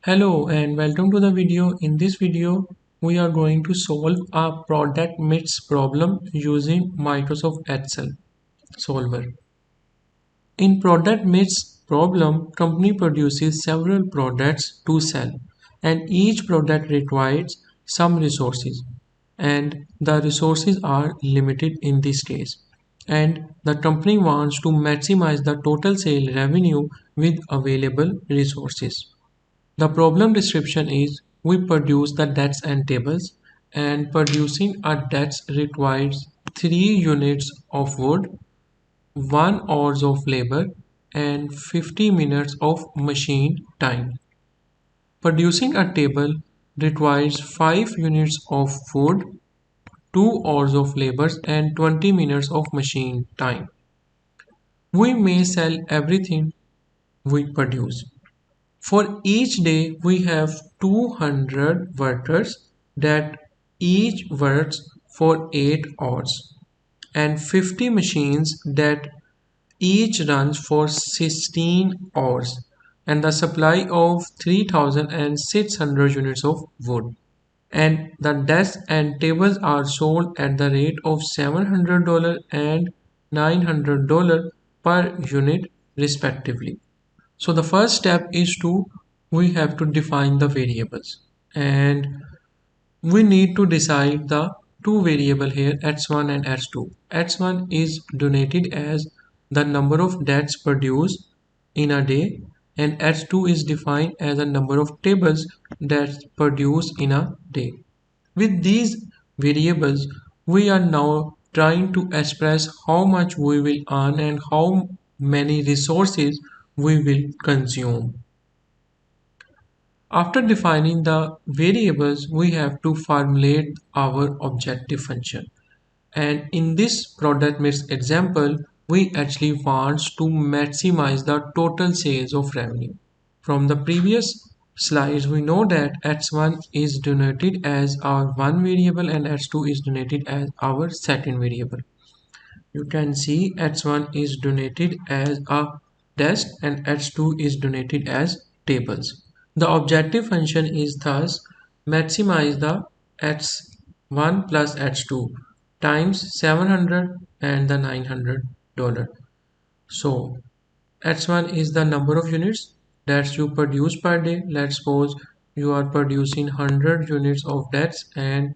Hello and welcome to the video. In this video, we are going to solve a product mix problem using Microsoft Excel solver. In product mix problem, company produces several products to sell and each product requires some resources and the resources are limited in this case and the company wants to maximize the total sale revenue with available resources. The problem description is we produce the dates and tables and producing a dates requires 3 units of wood, 1 hours of labor and 50 minutes of machine time. Producing a table requires 5 units of wood, 2 hours of labor and 20 minutes of machine time. We may sell everything we produce. For each day, we have 200 workers that each works for 8 hours and 50 machines that each runs for 16 hours and the supply of 3600 units of wood. And the desks and tables are sold at the rate of $700 and $900 per unit respectively. So the first step is we have to define the variables and we need to decide the two variable here x1 and x2. X1 is denoted as the number of dates produced in a day and x2 is defined as a number of tables that's produced in a day. With these variables we are now trying to express how much we will earn and how many resources we will consume. After defining the variables, we have to formulate our objective function. And in this product mix example, we actually want to maximize the total sales of revenue. From the previous slides, we know that x1 is denoted as our one variable and x2 is denoted as our second variable. You can see x1 is denoted as a desk and x2 is denoted as tables. The objective function is thus maximize the x1 plus x2 times 700 and the $900. So x1 is the number of units that you produce per day. Let's suppose you are producing 100 units of desks and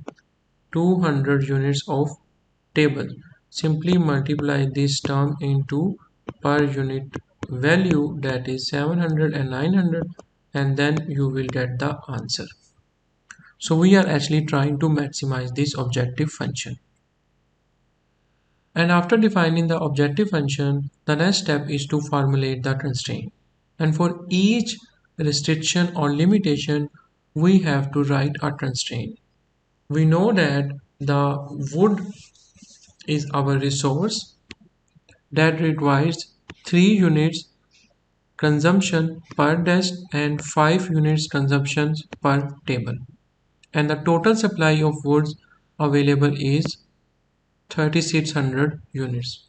200 units of tables. Simply multiply this term into per unit value, that is 700 and 900, and then you will get the answer. So we are actually trying to maximize this objective function. And after defining the objective function, the next step is to formulate the constraint. And for each restriction or limitation, we have to write a constraint. We know that the wood is our resource that requires 3 units consumption per desk and 5 units consumption per table. And the total supply of woods available is 3600 units.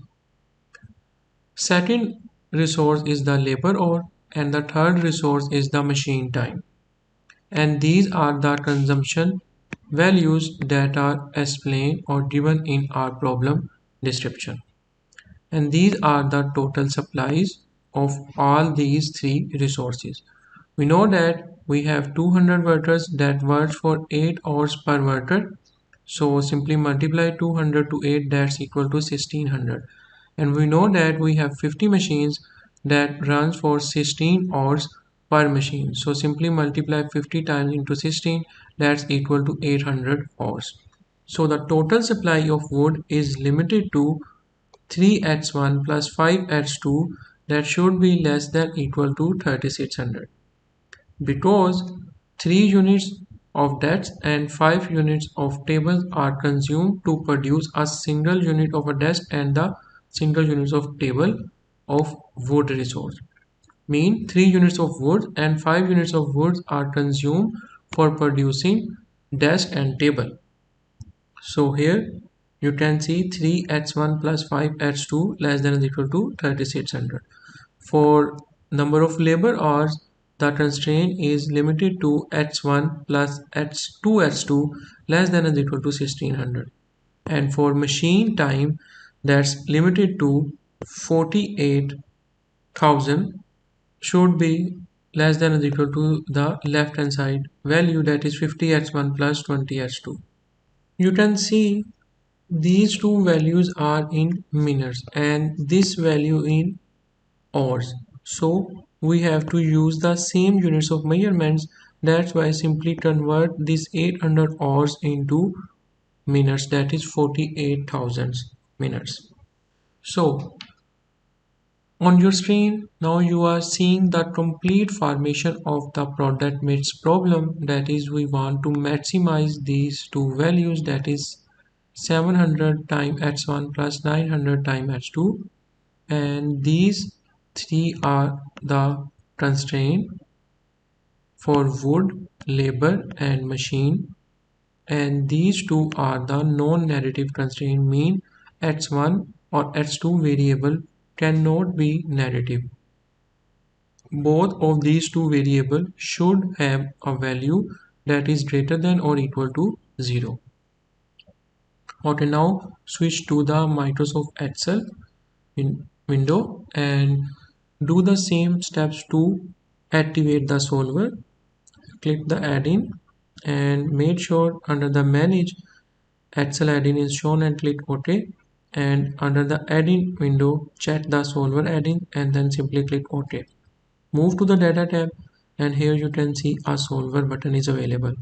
Second resource is the labor hour and the third resource is the machine time. And these are the consumption values that are explained or given in our problem description. And these are the total supplies of all these three resources. We know that we have 200 workers that work for 8 hours per worker. So simply multiply 200 to 8, that's equal to 1600. And we know that we have 50 machines that runs for 16 hours per machine. So simply multiply 50 times into 16, that's equal to 800 hours. So the total supply of wood is limited to 3x1 plus 5x2, that should be less than equal to 3600 because 3 units of desk and 5 units of tables are consumed to produce a single unit of a desk and the single units of table of wood resource. Mean 3 units of wood and 5 units of wood are consumed for producing desk and table. So here you can see 3x1 plus 5x2 less than or equal to 3600. For number of labor hours, the constraint is limited to h1 plus h2 less than or equal to 1600, and for machine time that's limited to 48,000 should be less than or equal to the left hand side value, that is 50h1 plus 20h2. You can see these two values are in minutes and this value in hours, so we have to use the same units of measurements. That's why I simply convert this 800 hours into minutes, that is 48,000 minutes. So on your screen now you are seeing the complete formation of the product mix problem. That is, we want to maximize these two values, that is 700 times h1 plus 900 times h2, and these three are the constraint for wood, labor and machine, and these two are the non-negative constraint, mean h1 or h2 variable cannot be negative. Both of these two variables should have a value that is greater than or equal to 0. Okay, now switch to the Microsoft Excel in window and do the same steps to activate the solver. Click the add-in and make sure under the manage Excel add-in is shown and click OK, and under the add-in window check the solver add-in and then simply click OK. Move to the data tab and here you can see a solver button is available.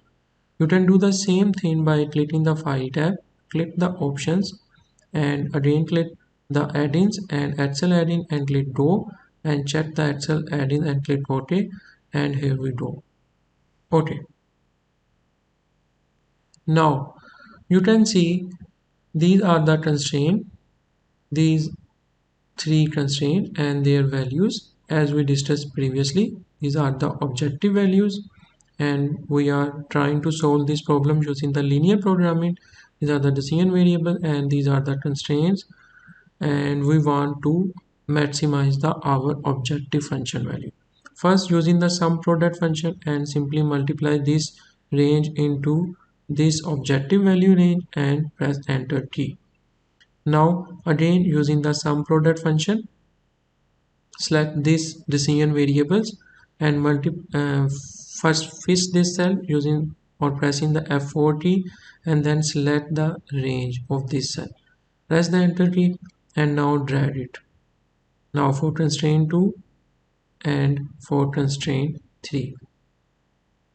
You can do the same thing by clicking the file tab, click the options and again click the add-ins and Excel add-in and click go, and check the Excel add-in and click OK, and here we go. Okay. Now you can see these are the constraints, these three constraints and their values as we discussed previously. These are the objective values and we are trying to solve this problem using the linear programming. These are the decision variable and these are the constraints, and we want to maximize the our objective function value. First, using the sum product function and simply multiply this range into this objective value range and press enter key. Now again using the sum product function, select these decision variables and first fish this cell using or pressing the F4 key and then select the range of this cell. Press the enter key and now drag it. Now for constraint 2 and for constraint 3.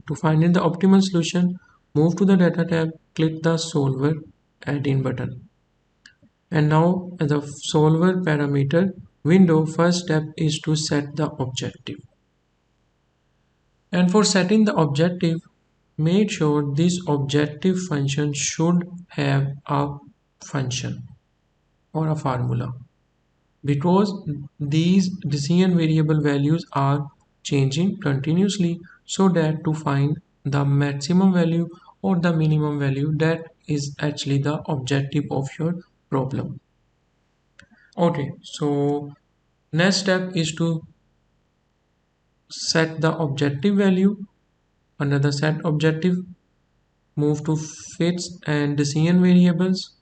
To find the optimal solution, move to the data tab, click the solver add-in button. And now as a solver parameter window, first step is to set the objective. And for setting the objective, make sure this objective function should have a function or a formula, because these decision variable values are changing continuously, so that to find the maximum value or the minimum value, that is actually the objective of your problem. Okay, so next step is to set the objective value. Under the set objective, move to fits and decision variables.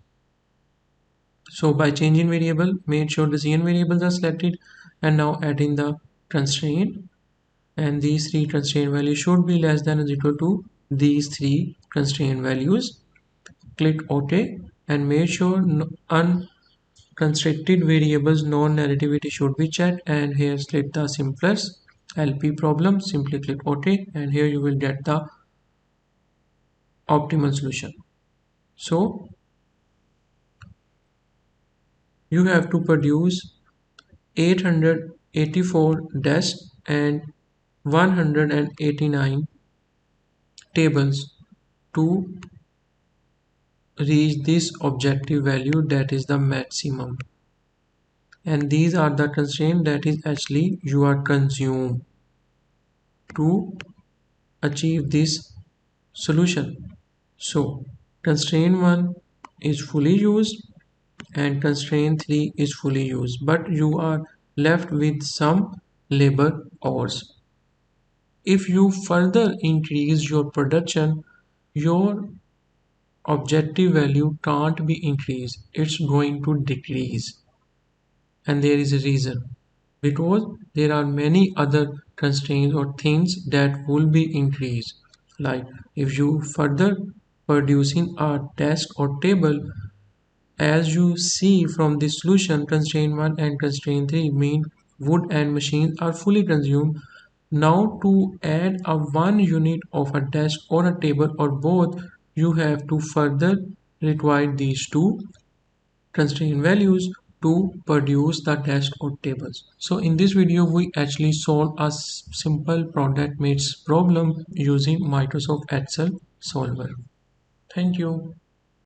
So by changing variable, make sure decision variables are selected and now add in the constraint, and these three constraint values should be less than or equal to these three constraint values. Click OK and make sure unconstricted variables non-negativity should be checked, and here select the simplest LP problem, simply click OK and here you will get the optimal solution. So you have to produce 884 desks and 189 tables to reach this objective value, that is the maximum, and these are the constraints that is actually you are consumed to achieve this solution. So constraint 1 is fully used and constraint 3 is fully used, but you are left with some labor hours. If you further increase your production, your objective value can't be increased, it's going to decrease. And there is a reason, because there are many other constraints or things that will be increased. Like if you further producing a test or table, as you see from the solution, constraint 1 and constraint 3 mean wood and machines are fully consumed. Now to add a 1 unit of a desk or a table or both, you have to further require these two constraint values to produce the desk or tables. So in this video, we actually solve a simple product matrix problem using Microsoft Excel solver. Thank you.